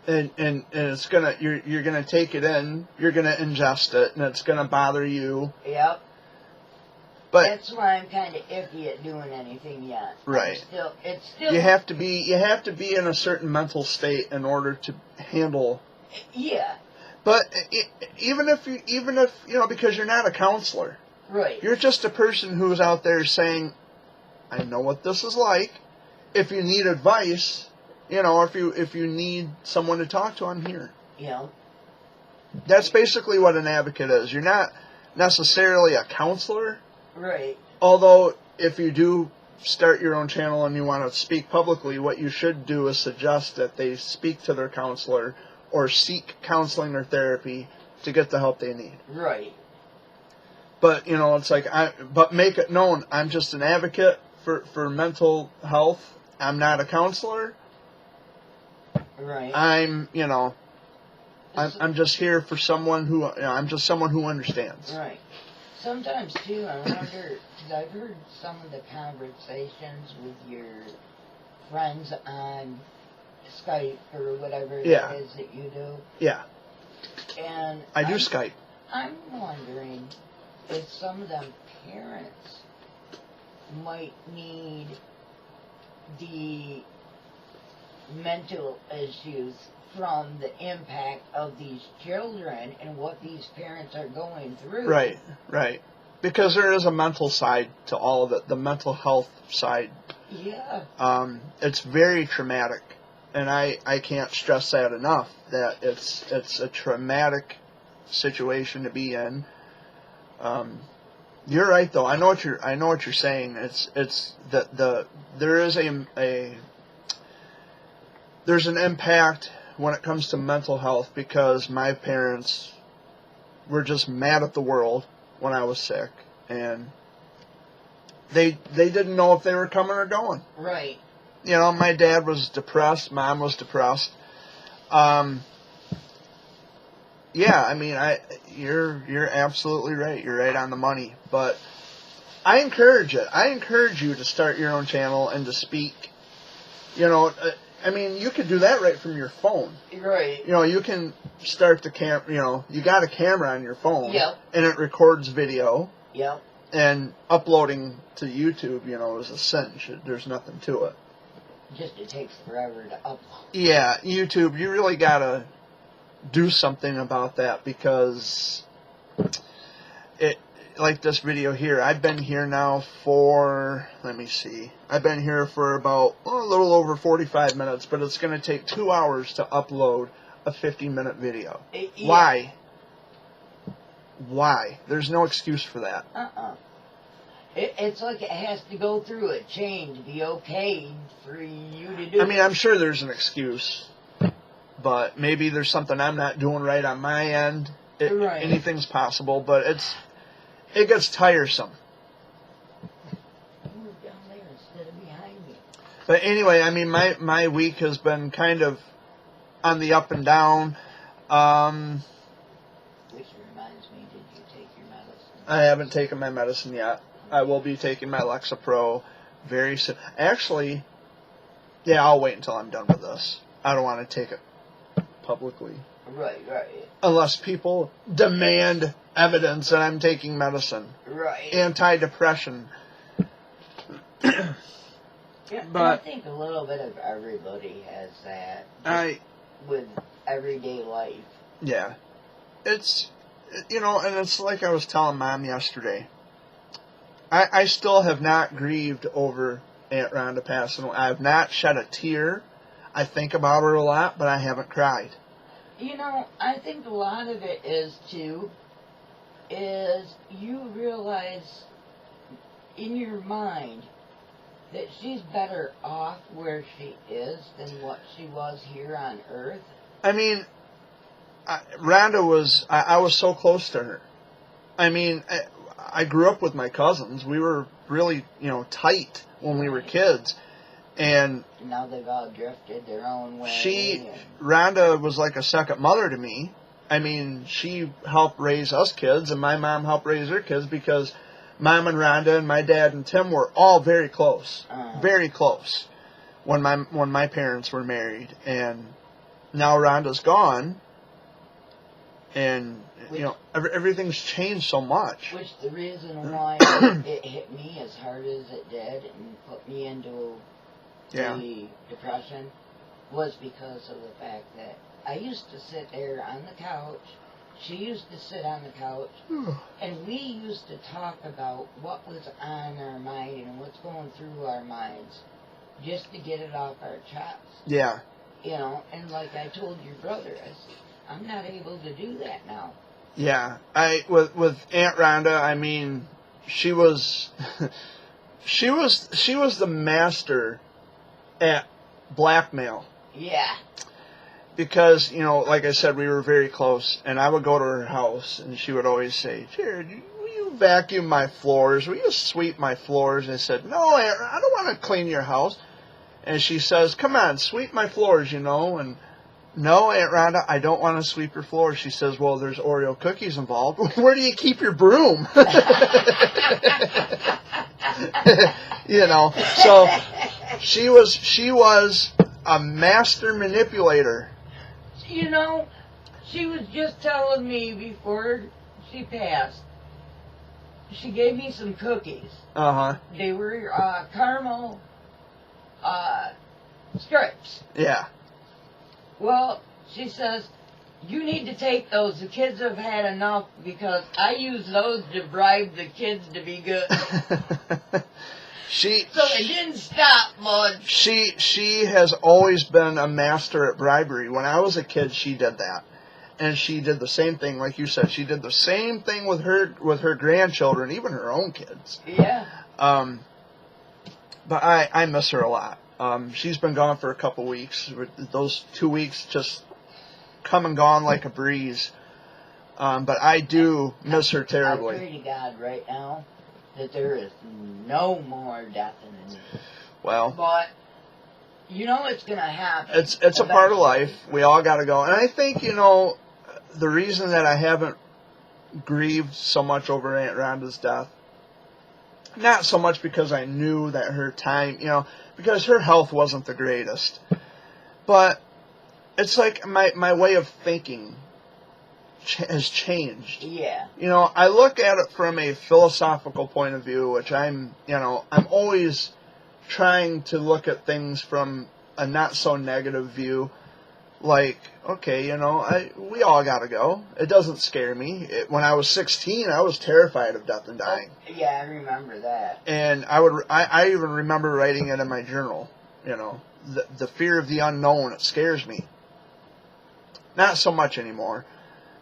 A: and it's gonna, you're gonna take it in, you're gonna ingest it, and it's gonna bother you.
B: Yep.
A: But
B: that's why I'm kind of iffy at doing anything yet.
A: Right.
B: It's still.
A: You have to be in a certain mental state in order to handle.
B: Yeah.
A: But even if you know, because you're not a counselor.
B: Right.
A: You're just a person who's out there saying, I know what this is like. If you need advice, you know, if you need someone to talk to, I'm here.
B: Yeah.
A: That's basically what an advocate is. You're not necessarily a counselor.
B: Right.
A: Although, if you do start your own channel and you want to speak publicly, what you should do is suggest that they speak to their counselor or seek counseling or therapy to get the help they need.
B: Right.
A: But, you know, it's like, but make it known, I'm just an advocate for mental health. I'm not a counselor.
B: Right.
A: I'm just here for someone who, I'm just someone who understands.
B: Right. Sometimes, too, I wonder, because I've heard some of the conversations with your friends on Skype or whatever it is that you do.
A: Yeah.
B: And
A: I do Skype.
B: I'm wondering if some of them parents might need the mental issues from the impact of these children and what these parents are going through.
A: Right, right. Because there is a mental side to all of it, the mental health side.
B: Yeah.
A: It's very traumatic, and I can't stress that enough, that it's a traumatic situation to be in. You're right though. I know what you're saying. It's there's an impact when it comes to mental health, because my parents were just mad at the world when I was sick, and they didn't know if they were coming or going.
B: Right.
A: You know, my dad was depressed, Mom was depressed. Yeah, I mean, you're absolutely right. You're right on the money. But I encourage it. I encourage you to start your own channel and to speak. You know, I mean, you could do that right from your phone.
B: Right.
A: You know, you can start the you know, you got a camera on your phone.
B: Yep.
A: And it records video.
B: Yep.
A: And uploading to YouTube, you know, is a cinch. There's nothing to it.
B: Just it takes forever to upload.
A: Yeah, YouTube, you really gotta do something about that, because it, like this video here, I've been here now for, let me see, I've been here for about a little over 45 minutes, but it's going to take 2 hours to upload a 50-minute video.
B: Yeah.
A: Why? There's no excuse for that.
B: It's like it has to go through a chain to be okayed for you to do.
A: I mean, I'm sure there's an excuse, but maybe there's something I'm not doing right on my end.
B: Right.
A: Anything's possible, but it gets tiresome.
B: Move down there instead of behind me.
A: But anyway, I mean, my week has been kind of on the up and down.
B: Which reminds me, did you take your medicine?
A: I haven't taken my medicine yet. I will be taking my Lexapro very soon. Actually, yeah, I'll wait until I'm done with this. I don't want to take it publicly.
B: Right.
A: Unless people demand evidence that I'm taking medicine.
B: Right.
A: Antidepressant.
B: Yeah,
A: but
B: I think a little bit of everybody has that. With everyday life.
A: Yeah. It's, you know, and it's like I was telling Mom yesterday. I still have not grieved over Aunt Rhonda passing away. I have not shed a tear. I think about her a lot, but I haven't cried.
B: You know, I think a lot of it is you realize in your mind that she's better off where she is than what she was here on Earth.
A: I mean, Rhonda was, I was so close to her. I mean, I grew up with my cousins. We were really, you know, tight when we were kids. And
B: now they've all drifted their own way.
A: Rhonda was like a second mother to me. I mean, she helped raise us kids, and my mom helped raise her kids, because Mom and Rhonda and my dad and Tim were all very close. Very close when my parents were married. And now Rhonda's gone. And, you know, everything's changed so much.
B: Which the reason why it hit me as hard as it did and put me into the depression was because of the fact that I used to sit there on the couch, she used to sit on the couch, and we used to talk about what was on our mind and what's going through our minds just to get it off our chests.
A: Yeah.
B: You know, and like I told your brother, I said, I'm not able to do that now.
A: Yeah, with Aunt Rhonda, I mean, she was the master at blackmail.
B: Yeah.
A: Because, you know, like I said, we were very close, and I would go to her house, and she would always say, Jared, will you vacuum my floors? Will you sweep my floors? And I said, no, Aunt, I don't want to clean your house. And she says, come on, sweep my floors, you know, and no, Aunt Rhonda, I don't want to sweep your floor. She says, well, there's Oreo cookies involved. Where do you keep your broom? You know, so she was a master manipulator.
B: You know, she was just telling me before she passed, she gave me some cookies.
A: Uh-huh.
B: They were caramel stripes.
A: Yeah.
B: Well, she says, you need to take those. The kids have had enough, because I use those to bribe the kids to be good. So it didn't stop much.
A: She has always been a master at bribery. When I was a kid, she did that. And she did the same thing, like you said. She did the same thing with her grandchildren, even her own kids.
B: Yeah.
A: But I miss her a lot. She's been gone for a couple weeks. Those 2 weeks just come and gone like a breeze. But I do miss her terribly.
B: I pray to God right now that there is no more death in it.
A: Well,
B: but you know it's going to happen.
A: It's a part of life. We all got to go. And I think, the reason that I haven't grieved so much over Aunt Rhonda's death, not so much because I knew that her time, because her health wasn't the greatest, but it's like my way of thinking has changed.
B: Yeah.
A: I look at it from a philosophical point of view, which I'm always trying to look at things from a not so negative view. Like, okay, we all gotta go. It doesn't scare me. When I was 16, I was terrified of death and dying.
B: Oh, yeah, I remember that.
A: And I even remember writing it in my journal. The fear of the unknown, it scares me. Not so much anymore,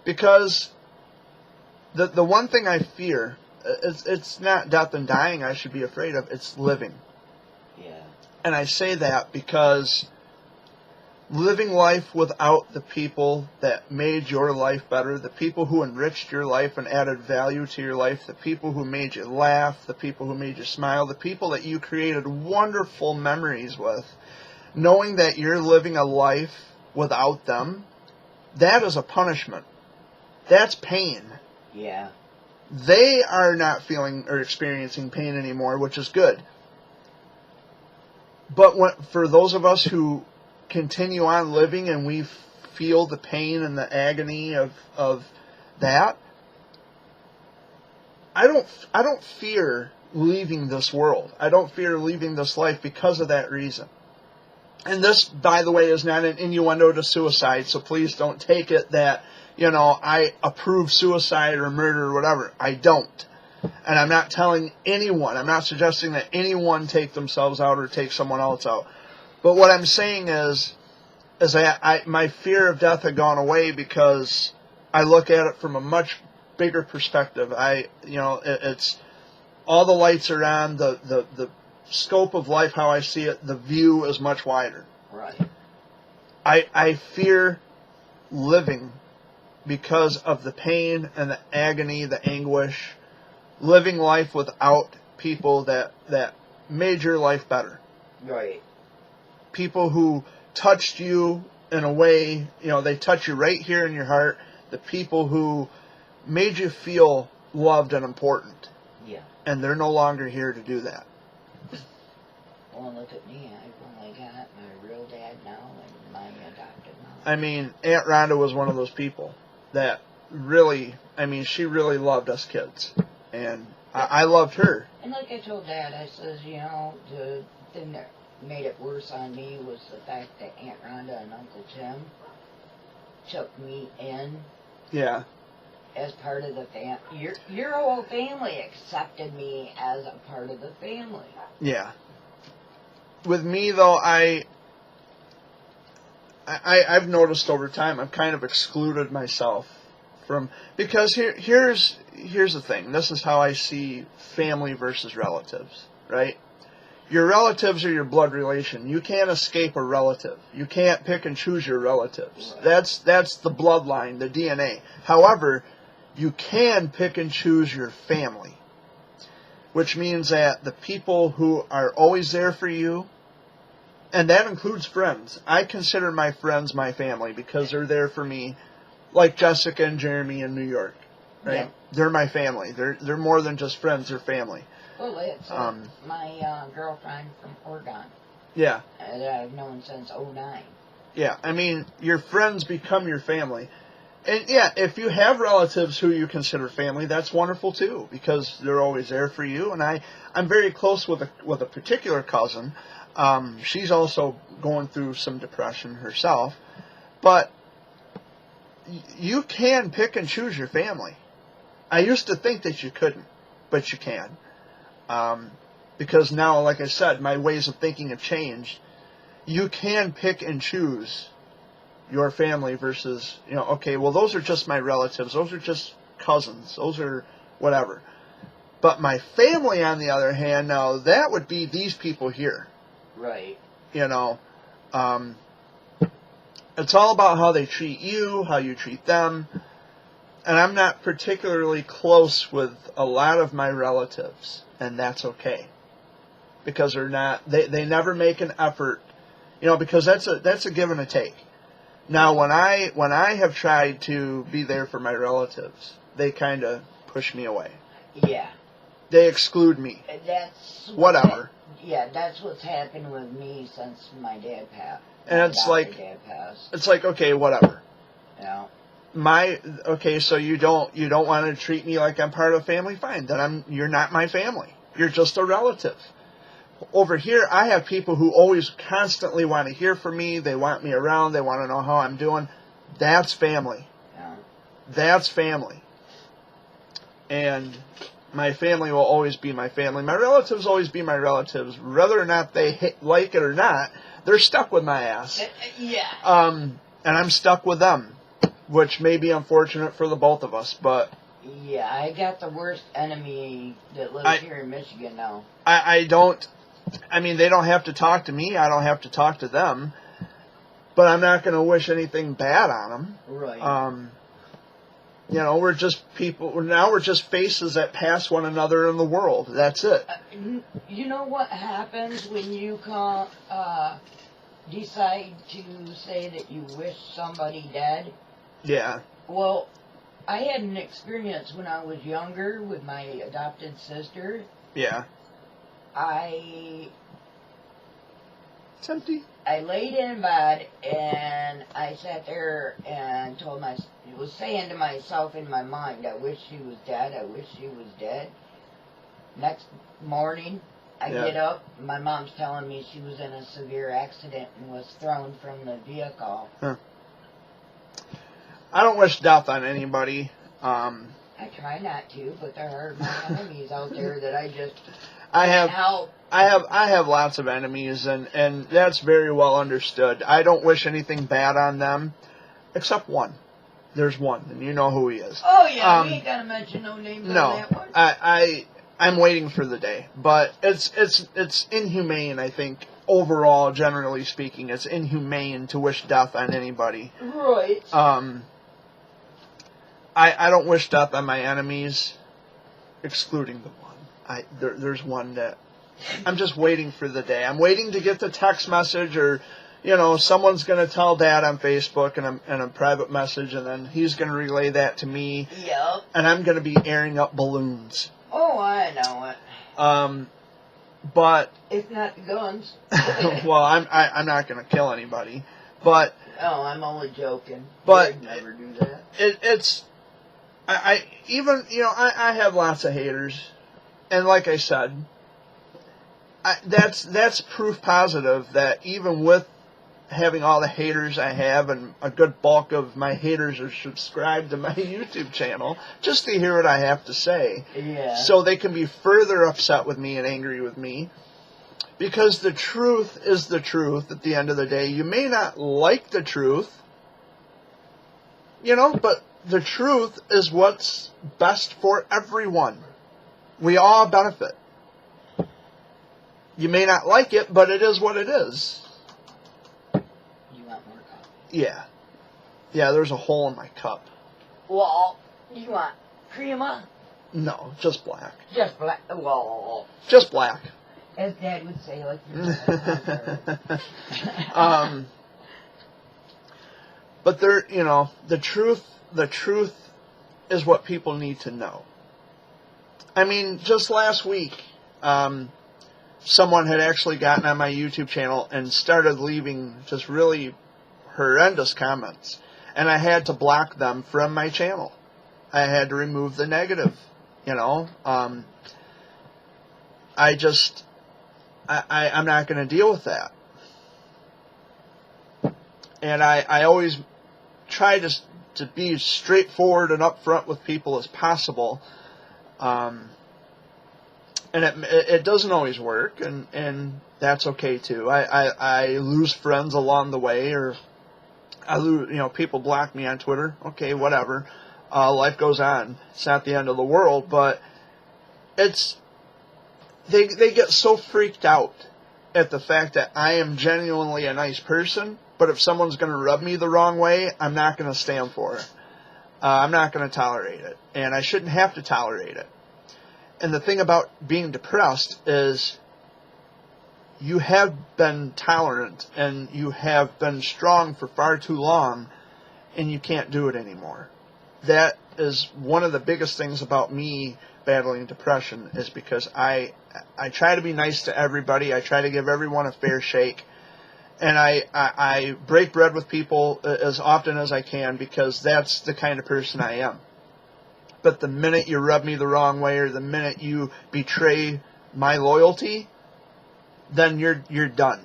A: because the one thing I fear, it's not death and dying I should be afraid of. It's living.
B: Yeah.
A: And I say that because living life without the people that made your life better, the people who enriched your life and added value to your life, the people who made you laugh, the people who made you smile, the people that you created wonderful memories with, knowing that you're living a life without them, that is a punishment. That's pain.
B: Yeah.
A: They are not feeling or experiencing pain anymore, which is good. But for those of us who continue on living and we feel the pain and the agony of that, I don't fear leaving this world. I don't fear leaving this life because of that reason. And this, by the way, is not an innuendo to suicide, so please don't take it that, I approve suicide or murder or whatever. I don't. And I'm not telling anyone, I'm not suggesting that anyone take themselves out or take someone else out. But what I'm saying is that my fear of death had gone away because I look at it from a much bigger perspective. It's all the lights are on, the scope of life, how I see it, the view is much wider.
B: Right.
A: I fear living because of the pain and the agony, the anguish, living life without people that made your life better.
B: Right.
A: People who touched you in a way, they touch you right here in your heart. The people who made you feel loved and important.
B: Yeah.
A: And they're no longer here to do that.
B: Well, look at me. I've only got my real dad now and my adopted mom.
A: I mean, Aunt Rhonda was one of those people that really, she really loved us kids. And I loved her.
B: And like I told Dad, I says, the thing that made it worse on me was the fact that Aunt Rhonda and Uncle Tim took me in.
A: Yeah.
B: As part of the family. Your whole family accepted me as a part of the family.
A: Yeah. With me, though, I've noticed over time I've kind of excluded myself from, because here's the thing. This is how I see family versus relatives, right? Your relatives are your blood relation. You can't escape a relative. You can't pick and choose your relatives. Right. That's the bloodline, the DNA. However, you can pick and choose your family, which means that the people who are always there for you, and that includes friends. I consider my friends my family because they're there for me, like Jessica and Jeremy in New York, right? Yeah. They're my family. They're more than just friends. They're family.
B: Well, it's my girlfriend from Oregon.
A: Yeah.
B: That I've known since 2009.
A: Yeah, your friends become your family. And yeah, if you have relatives who you consider family, that's wonderful too, because they're always there for you. And I'm very close with a particular cousin. She's also going through some depression herself. But you can pick and choose your family. I used to think that you couldn't, but you can. Because now, like I said, my ways of thinking have changed. You can pick and choose your family versus, okay, well, those are just my relatives. Those are just cousins. Those are whatever. But my family, on the other hand, now, that would be these people here.
B: Right.
A: It's all about how they treat you, how you treat them. And I'm not particularly close with a lot of my relatives, and that's okay. Because they never make an effort, because that's a give and a take. Now, when I have tried to be there for my relatives, they kind of push me away.
B: Yeah.
A: They exclude me.
B: That's
A: whatever.
B: That's what's happened with me since my dad passed.
A: And it's like, okay, whatever.
B: Yeah.
A: So you don't want to treat me like I'm part of the family? Fine, then you're not my family. You're just a relative. Over here, I have people who always constantly want to hear from me. They want me around. They want to know how I'm doing. That's family.
B: Yeah.
A: That's family. And my family will always be my family. My relatives will always be my relatives. Whether or not they like it or not, they're stuck with my ass.
B: Yeah.
A: And I'm stuck with them, which may be unfortunate for the both of us, but...
B: Yeah, I got the worst enemy that lives here in Michigan now.
A: They don't have to talk to me. I don't have to talk to them. But I'm not going to wish anything bad on them.
B: Right.
A: We're just people. Now we're just faces that pass one another in the world. That's it.
B: You know what happens when you decide to say that you wish somebody dead?
A: Yeah.
B: Well, I had an experience when I was younger with my adopted sister.
A: Yeah. It's empty.
B: I laid in bed and I sat there and was saying to myself in my mind, I wish she was dead, I wish she was dead. Next morning, I get up, my mom's telling me she was in a severe accident and was thrown from the vehicle.
A: Huh. I don't wish death on anybody.
B: I try not to, but there are my enemies out there that I just...
A: I have lots of enemies, and that's very well understood. I don't wish anything bad on them, except one. There's one, and you know who he is.
B: Oh yeah, we ain't gotta mention no names on that one.
A: I'm waiting for the day, but it's inhumane. I think overall, generally speaking, it's inhumane to wish death on anybody.
B: Right.
A: I don't wish death on my enemies, excluding the one. There's one that I'm just waiting for the day. I'm waiting to get the text message, or someone's going to tell Dad on Facebook and a private message, and then he's going to relay that to me.
B: Yep.
A: And I'm going to be airing up balloons.
B: Oh, I know it.
A: But
B: it's not the guns.
A: Well, I'm not going to kill anybody, but
B: I'm only joking.
A: But
B: I'd never do that.
A: I have lots of haters. And like I said, that's proof positive that even with having all the haters I have, and a good bulk of my haters are subscribed to my YouTube channel just to hear what I have to say.
B: Yeah.
A: So they can be further upset with me and angry with me. Because the truth is the truth at the end of the day. You may not like the truth, but the truth is what's best for everyone. We all benefit. You may not like it, but it is what it is.
B: You want more coffee?
A: Yeah. Yeah, there's a hole in my cup.
B: Well, you want crema?
A: No, just black.
B: Just black. Well.
A: Just black.
B: As Dad would say, like
A: but the truth is what people need to know. I mean, just last week, someone had actually gotten on my YouTube channel and started leaving just really horrendous comments. And I had to block them from my channel. I had to remove the negative, I'm not going to deal with that. And I always try to be straightforward and upfront with people as possible. And it doesn't always work, and that's okay too. I lose friends along the way, or I lose, people block me on Twitter. Okay, whatever. Life goes on. It's not the end of the world, but they get so freaked out at the fact that I am genuinely a nice person, but if someone's going to rub me the wrong way, I'm not going to stand for it. I'm not going to tolerate it, and I shouldn't have to tolerate it. And the thing about being depressed is you have been tolerant and you have been strong for far too long, and you can't do it anymore. That is one of the biggest things about me battling depression, is because I try to be nice to everybody. I try to give everyone a fair shake. And I break bread with people as often as I can, because that's the kind of person I am. But the minute you rub me the wrong way, or the minute you betray my loyalty, then you're done.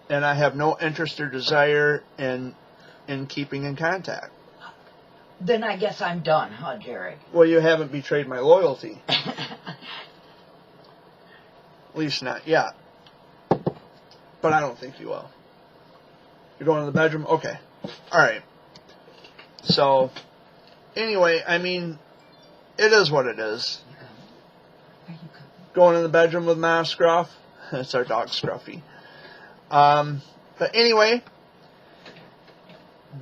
A: And I have no interest or desire in keeping in contact.
B: Then I guess I'm done, huh, Jerry?
A: Well, you haven't betrayed my loyalty. At least not yet. But I don't think you will. You're going to the bedroom? Okay. Alright. So, anyway, I mean, it is what it is. Going in the bedroom with Ma Scruff. That's our dog, Scruffy. But anyway,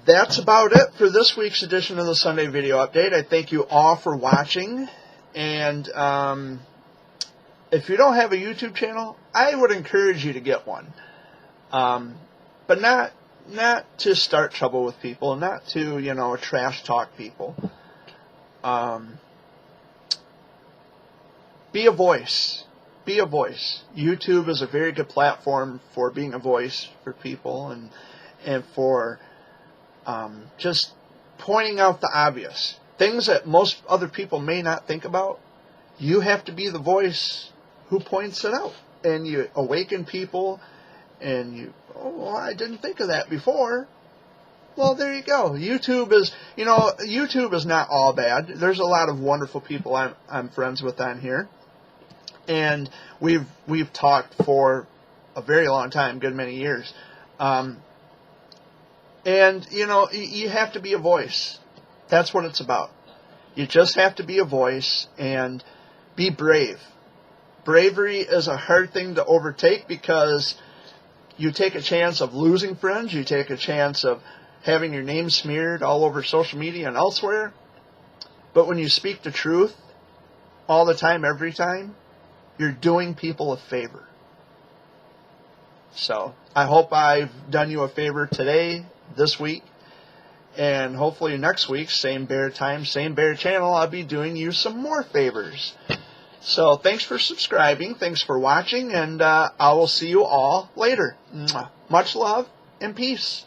A: that's about it for this week's edition of the Sunday Video Update. I thank you all for watching. And if you don't have a YouTube channel, I would encourage you to get one. But not to start trouble with people, not to, trash talk people. Be a voice. Be a voice. YouTube is a very good platform for being a voice for people and for just pointing out the obvious. Things that most other people may not think about. You have to be the voice who points it out. And you awaken people, and well, I didn't think of that before. Well, there you go. YouTube is not all bad. There's a lot of wonderful people I'm friends with on here. And we've talked for a very long time, good many years. And, you have to be a voice. That's what it's about. You just have to be a voice and be brave. Bravery is a hard thing to overtake, because you take a chance of losing friends. You take a chance of having your name smeared all over social media and elsewhere. But when you speak the truth all the time, every time, you're doing people a favor. So I hope I've done you a favor today, this week, and hopefully next week, same bear time, same bear channel, I'll be doing you some more favors. So thanks for subscribing, thanks for watching, and I will see you all later. Much love and peace.